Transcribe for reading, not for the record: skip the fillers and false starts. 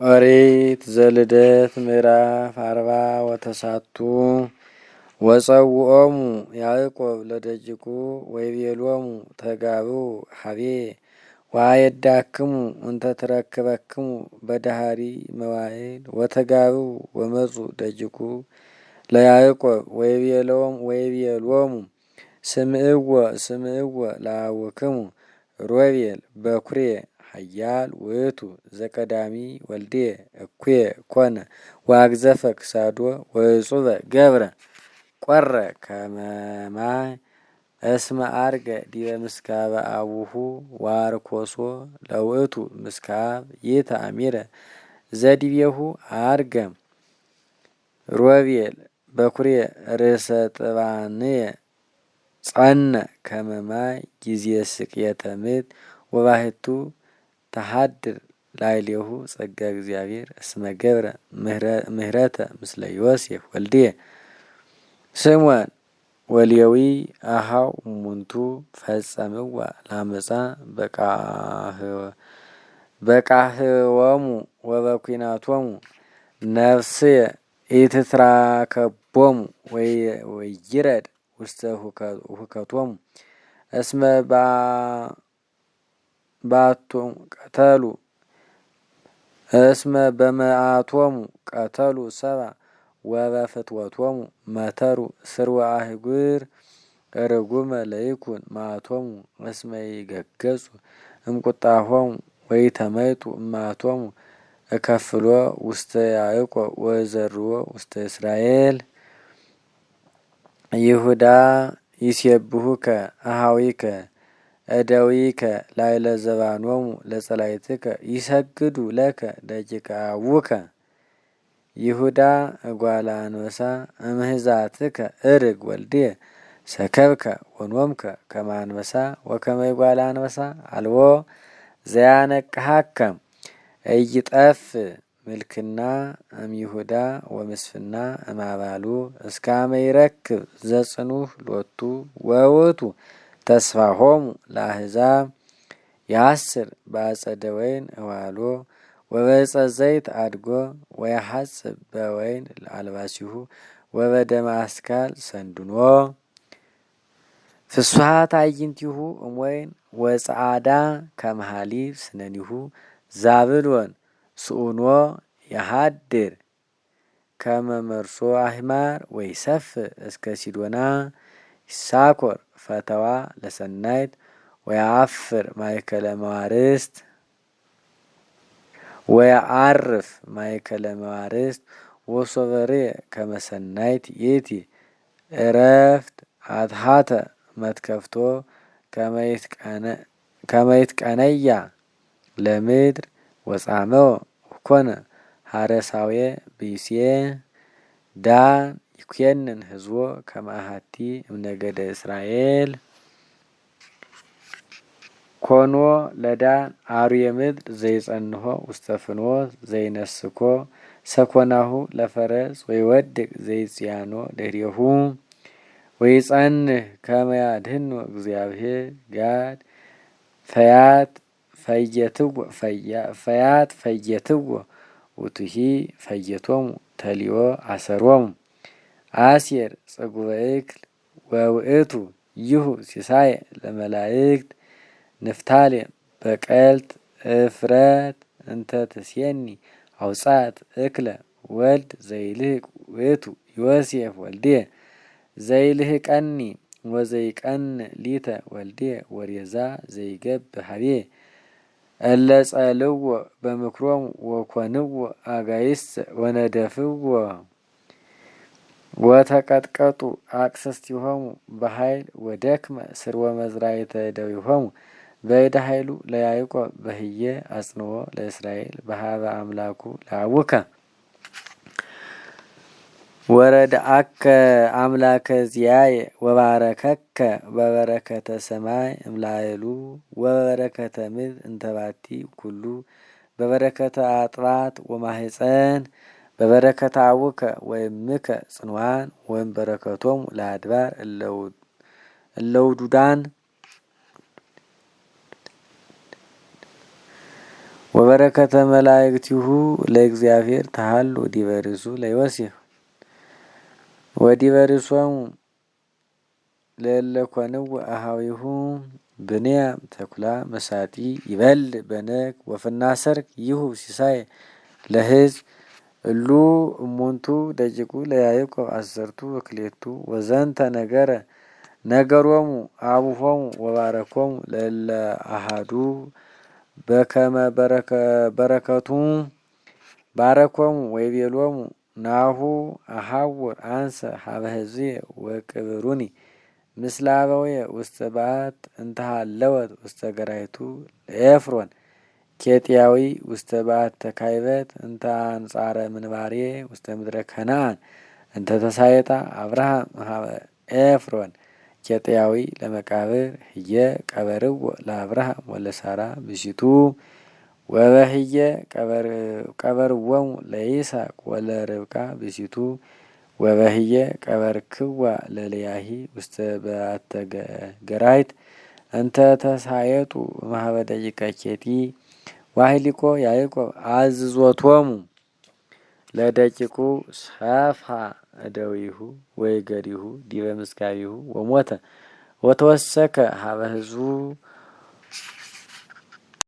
ኦሪት ዘልደት ምዕራፍ 40 ወተሳቱ ወጸውኦሙ ያዕቆብ ለደጅቁ ወይቤሎሙ ተጋብኡ ሀቤ ወአየዳክሙ እንተ ትረክበክሙ በዳህሪ መዋዕል ወተጋብኡ ወመጹ ደጅቁ ለያዕቆብ ወይቤሎሙ ስምዕዎ ለአቡክሙ ሮቤል በኩርየ ሀያል ውእቱ ዘቀዳሚ ወልድየ እኩየ ኮነ ወአግዘፈ ክሳዶ ወእጹበ ገብረ ቆረ ከመ ማይ እስመ አርገ ዲበ ምስካበ አቡሁ ዋርኮሶ ለውእቱ ምስካብ ይተአሚረ ዘዲቤሁ አርገ ሮቤል በኩርየ ርእሰ ጥባንየ ጸነ ከመ ማይ ጊዜ ስቅየተ ምድር ወባሕቱ ተሃድር ላዕሌሁ ጸጋ እግዚአብሔር እስመ ገብረ ምህረተ ምስለ ዮሴፍ ወልድየ ስምዖን ወሌዊ አኀው እሙንቱ ፈጸምዋ ለአመፃ በቃህወሙ ወበኲናቶሙ ነፍስየ ኢትትራከቦሙ ወይረድ ውስተ ሁከቶሙ እስመ በመዓቶሙ ቀተሉ ሰብአ ወበፍትወቶሙ መተሩ ስርወ አህጉር ርጉመ ለይኩን መዓቶሙ እስመ ይገገጹ እምቁጣሆሙ ወይተመይጡ እመዓቶሙ እከፍሎ ውስተ ያዕቆብ ወዘርዎ ውስተ እስራኤል። ይሁዳ ይሴብሑከ አኀዊከ እደዊከ ላዕለ ዘባኖሙ ለጸላእትከ ይሰግዱ ለከ ደቂቀ አቡከ። ይሁዳ እጓለ አንበሳ እምህዛትከ እርግ ወልድየ ሰከብከ ወኖምከ ከመ አንበሳ ወከመ እጓለ አንበሳ አልቦ ዘያነቅሐከ ኢይጠፍ ምልክና እምይሁዳ ወምስፍና እምአባሉ እስከ አመ ይረክብ ዘጽኑዕ ሎቱ ወውእቱ ተስፋሆሙ ለአሕዛብ ያስር በአጸደ ወይን እዋሎ ወበዕፀ ዘይት አድጎ ወያሐጽብ በወይን አልባሲሁ ወበደመ አስካል ሰንዱኖ ፍስሓት አዕይንቲሁ እምወይን ወጸዓዳ ከመ ሐሊብ ስነኒሁ ዛብሎን ስኡኖ የሃድር ከመ መርሶ አሕማር ወይሰፍእ እስከ ሲዶና ይሳኮር ፈተዋ ለሰናይት ወያአፍር ማእከለ መዋርስት ወያአርፍ ማእከለ መዋርስት ወሶበርየ ከመ ሰናይት ይእቲ ዕረፍት አትሐተ መትከፍቶ ከመ ይትቀነያ ለምድር ወጻመወ ወኮነ ሐረሳውየ ብእሴ ዳን ይኩነን ህዝቦ ከመ አሐቲ እምነገደ እስራኤል። ኮኖ ለዳን አርዌ ምድር ዘይጸንሖ ውስተ ፍኖት ዘይነስኮ ሰኮናሁ ለፈረስ ወይወድቅ ዘይጽያኖ ድኅሬሁ ወይጸንሕ ከመ ያድኅኖ እግዚአብሔር ጋድ ፈያት ፈየትዎ ውእቱሂ ፈየቶሙ ተሊኦ አሰሮሙ አሴር ጽጉበ እክል ወውእቱ ይሁ ሲሳየ ለመላእክት ንፍታሌም በቀልት እፍረት እንተ ትሴኒ አውጻት እክለ ወልድ ዘይልህቅ ውእቱ ዮሴፍ ወልድየ ዘይልህቀኒ ወዘይቀንዕ ሊተ ወልድየ ወሬዛ ዘይገብእ ሀቤ እለ ጸልዎ በምክሮሙ ወኮንዎ አጋይስተ ወነደፍዎ ወተቀጥቀጡ አቅስስቲሆሙ በኃይል ወደክመ ስርወ መዝራዕተ እደዊሆሙ በእደ ኃይሉ ለያዕቆብ በህየ አጽንዖ ለእስራኤል በሀበ አምላኩ ለአቡከ ወረድአከ አምላከ ዚአየ ወባረከከ በበረከተ ሰማይ እምላዕሉ ወበበረከተ ምድር እንተባቲ ኩሉ በበረከተ አጥባት ወማህፀን በበረከተ አቡከ ወእምከ ጽንዋን ወእምበረከቶሙ ለአድባር እለውዱዳን ወበረከተ መላእክቲሁ ለእግዚአብሔር ተሃሉ ዲበርሱ ለዮሴፍ ወዲበርሶሙ ለለኮንው አሃዊሁ ብንያም ተኩላ መሳጢ ይበል በነግ ወፍና ሰርክ ይሁ ሲሳይ ለህዝብ እሉ እሙንቱ ደቂቁ ለያዕቆብ አሰርቱ ወክሌቱ ወዘንተ ነገሮሙ አቡሆሙ ወባረኮሙ ለለ አሃዱ በከመ በረከቱ ባረኮሙ ወይቤሎሙ ናሁ አሐውር አንሰ ሀበ ሕዝብየ ወቅብሩኒ ምስለ አበውየ ውስተ በዓት እንተሃለወት ውስተ ገራይቱ ለኤፍሮን ኬጢያዊ ውስተ በዓት ተካይበት እንተ አንጻረ ምንባሬ ውስተ ምድረ ከነአን እንተ ተሳየጣ አብርሃም ሀበ ኤፍሮን ኬጢያዊ ለመቃብር ህየ ቀበርዎ ለአብርሃም ወለሳራ ብሲቱ ወበህየ ቀበርዎሙ ለይስሐቅ ወለርብቃ ብሲቱ ወበህየ ቀበርክዋ ለልያሂ ውስተ በዓተ ገራይት እንተ ተሳየጡ ማህበ ደቂቀ ኬጢ ዋህሊቆ ያዕቆብ አዝዞቶሙ ለደቂቁ ሰፍሐ እደዊሁ ወይገሪሁ ዲበ ምስጋቢሁ ወሞተ ወተወሰከ ሀበ ህዝቡ